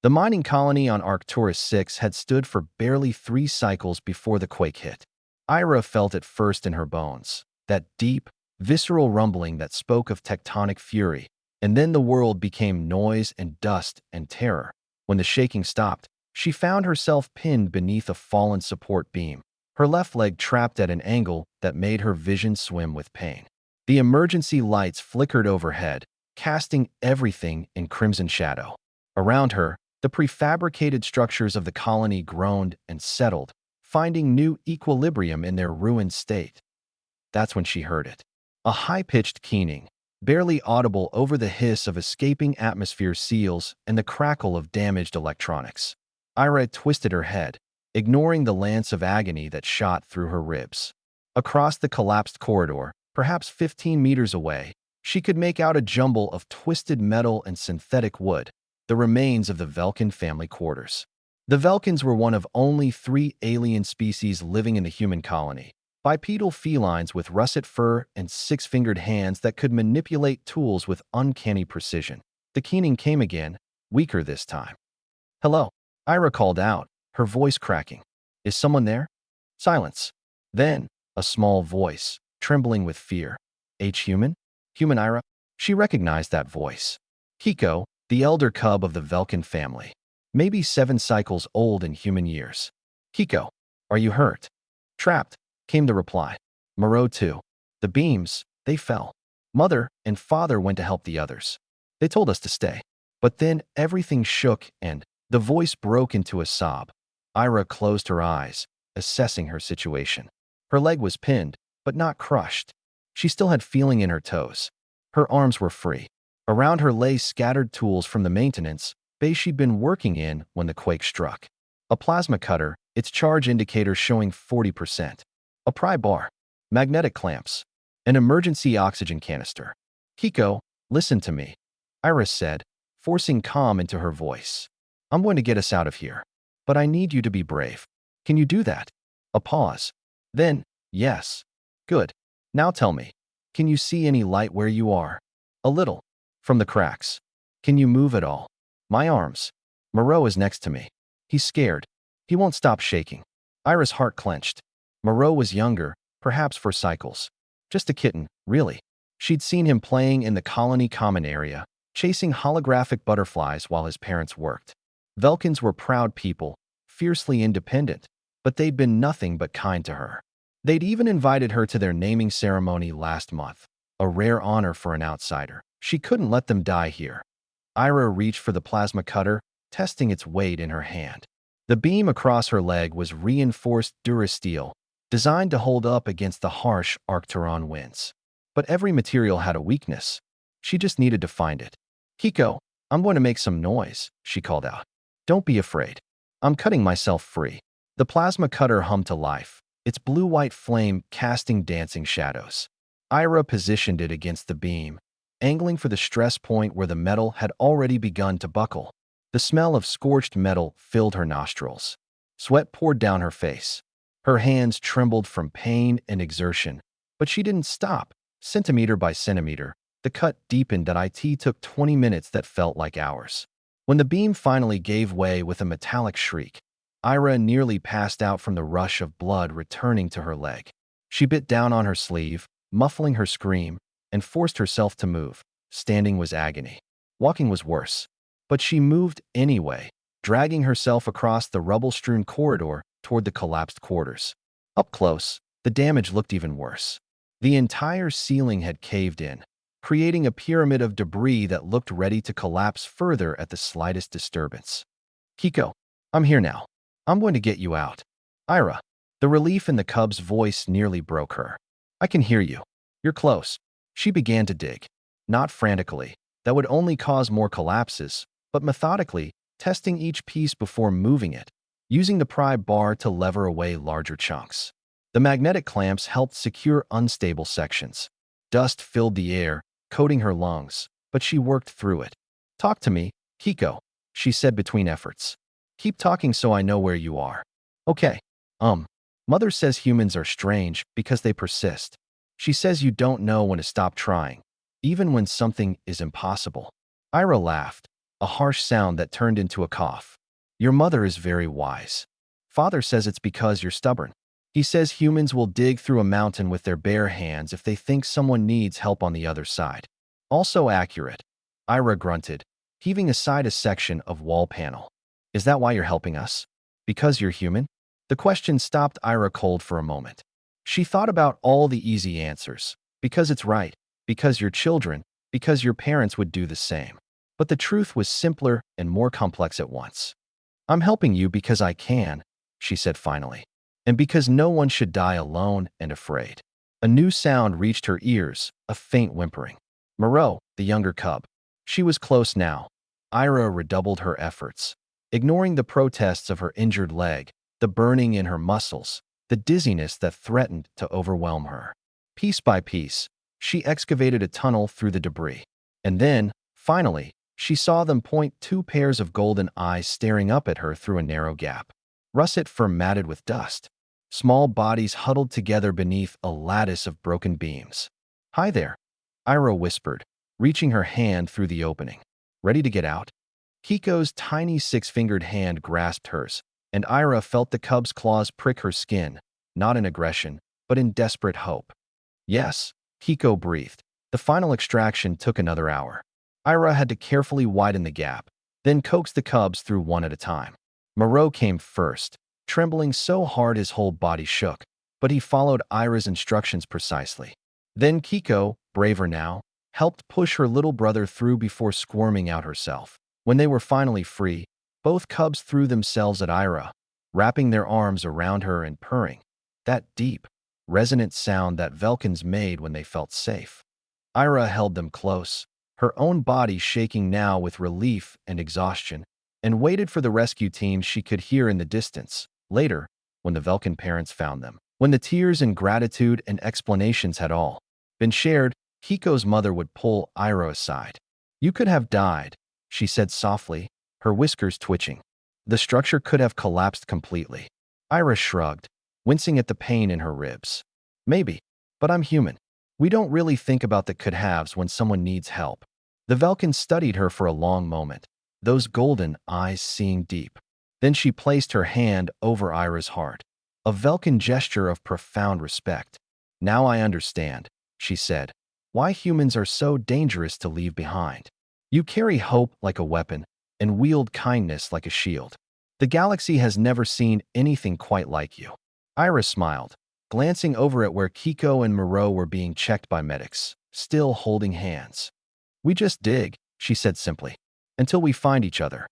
The mining colony on Arcturus 6 had stood for barely 3 cycles before the quake hit. Ira felt it first in her bones, that deep, visceral rumbling that spoke of tectonic fury, and then the world became noise and dust and terror. When the shaking stopped, she found herself pinned beneath a fallen support beam, her left leg trapped at an angle that made her vision swim with pain. The emergency lights flickered overhead, casting everything in crimson shadow. Around her, the prefabricated structures of the colony groaned and settled, finding new equilibrium in their ruined state. That's when she heard it. A high-pitched keening, barely audible over the hiss of escaping atmosphere seals and the crackle of damaged electronics. Ira twisted her head, ignoring the lance of agony that shot through her ribs. Across the collapsed corridor, perhaps 15 meters away, she could make out a jumble of twisted metal and synthetic wood, the remains of the Velkin family quarters. The Velkins were one of only 3 alien species living in the human colony, bipedal felines with russet fur and 6-fingered hands that could manipulate tools with uncanny precision. The keening came again, weaker this time. "Hello," Ira called out, her voice cracking. "Is someone there?" Silence. Then, a small voice, trembling with fear. "Human? Human Ira?" She recognized that voice. Kiko, the elder cub of the Velkin family. Maybe 7 cycles old in human years. "Kiko, are you hurt?" "Trapped," came the reply. "Moreau too. The beams, they fell. Mother and father went to help the others. They told us to stay." But then everything shook and the voice broke into a sob. Ira closed her eyes, assessing her situation. Her leg was pinned, but not crushed. She still had feeling in her toes. Her arms were free. Around her lay scattered tools from the maintenance bay she'd been working in when the quake struck. A plasma cutter, its charge indicator showing 40%. A pry bar. Magnetic clamps. An emergency oxygen canister. "Kiko, listen to me," Iris said, forcing calm into her voice. "I'm going to get us out of here. But I need you to be brave. Can you do that?" A pause. Then, "Yes." "Good. Now tell me, can you see any light where you are?" "A little. From the cracks." "Can you move at all?" "My arms." "Moreau is next to me. He's scared. He won't stop shaking." Ira's heart clenched. Moreau was younger, perhaps 4 cycles. Just a kitten, really. She'd seen him playing in the colony common area, chasing holographic butterflies while his parents worked. Velkins were proud people, fiercely independent, but they'd been nothing but kind to her. They'd even invited her to their naming ceremony last month, a rare honor for an outsider. She couldn't let them die here. Ira reached for the plasma cutter, testing its weight in her hand. The beam across her leg was reinforced durasteel, designed to hold up against the harsh Arcturon winds. But every material had a weakness. She just needed to find it. "Kiko, I'm going to make some noise," she called out. "Don't be afraid. I'm cutting myself free." The plasma cutter hummed to life, its blue-white flame casting dancing shadows. Ira positioned it against the beam, angling for the stress point where the metal had already begun to buckle. The smell of scorched metal filled her nostrils. Sweat poured down her face. Her hands trembled from pain and exertion, but she didn't stop. Centimeter by centimeter, the cut deepened that it took 20 minutes that felt like hours. When the beam finally gave way with a metallic shriek, Ira nearly passed out from the rush of blood returning to her leg. She bit down on her sleeve, muffling her scream, and forced herself to move. Standing was agony. Walking was worse. But she moved anyway, dragging herself across the rubble-strewn corridor toward the collapsed quarters. Up close, the damage looked even worse. The entire ceiling had caved in, creating a pyramid of debris that looked ready to collapse further at the slightest disturbance. "Kiko, I'm here now. I'm going to get you out." "Ira." The relief in the cub's voice nearly broke her. "I can hear you. You're close." She began to dig. Not frantically. That would only cause more collapses, but methodically, testing each piece before moving it, using the pry bar to lever away larger chunks. The magnetic clamps helped secure unstable sections. Dust filled the air, coating her lungs, but she worked through it. "Talk to me, Kiko," she said between efforts. "Keep talking so I know where you are." "Okay. Mother says humans are strange because they persist. She says you don't know when to stop trying, even when something is impossible." Ira laughed. a harsh sound that turned into a cough. Your mother is very wise. Father says it's because you're stubborn. He says humans will dig through a mountain with their bare hands if they think someone needs help on the other side. Also accurate. Ira grunted, heaving aside a section of wall panel. Is that why you're helping us? Because you're human? The question stopped Ira cold for a moment. She thought about all the easy answers. Because it's right. Because you're children. Because your parents would do the same. But the truth was simpler and more complex at once. I'm helping you because I can, she said finally. And because no one should die alone and afraid. A new sound reached her ears, a faint whimpering. Moreau, the younger cub. She was close now. Ira redoubled her efforts. Ignoring the protests of her injured leg, the burning in her muscles, the dizziness that threatened to overwhelm her. Piece by piece, she excavated a tunnel through the debris. And then, finally, she saw them point two pairs of golden eyes staring up at her through a narrow gap. Russet fur matted with dust. Small bodies huddled together beneath a lattice of broken beams. Hi there, Ira whispered, reaching her hand through the opening. Ready to get out? Kiko's tiny six-fingered hand grasped hers, and Ira felt the cub's claws prick her skin, not in aggression, but in desperate hope. Yes, Kiko breathed. The final extraction took another hour. Ira had to carefully widen the gap, then coax the cubs through one at a time. Moreau came first, trembling so hard his whole body shook, but he followed Ira's instructions precisely. Then Kiko, braver now, helped push her little brother through before squirming out herself. When they were finally free, both cubs threw themselves at Ira, wrapping their arms around her and purring. That deep, resonant sound that Velkans made when they felt safe. Ira held them close, her own body shaking now with relief and exhaustion, and waited for the rescue team she could hear in the distance. Later, when the Velkan parents found them, when the tears and gratitude and explanations had all been shared, Kiko's mother would pull Ira aside. You could have died, she said softly, her whiskers twitching. The structure could have collapsed completely. Ira shrugged, wincing at the pain in her ribs. Maybe, but I'm human. We don't really think about the could-haves when someone needs help. The Velkan studied her for a long moment, those golden eyes seeing deep. Then she placed her hand over Ira's heart, a Velkan gesture of profound respect. Now I understand, she said, why humans are so dangerous to leave behind. You carry hope like a weapon and wield kindness like a shield. The galaxy has never seen anything quite like you. Ira smiled, glancing over at where Kiko and Moreau were being checked by medics, still holding hands. We just dig, she said simply, until we find each other.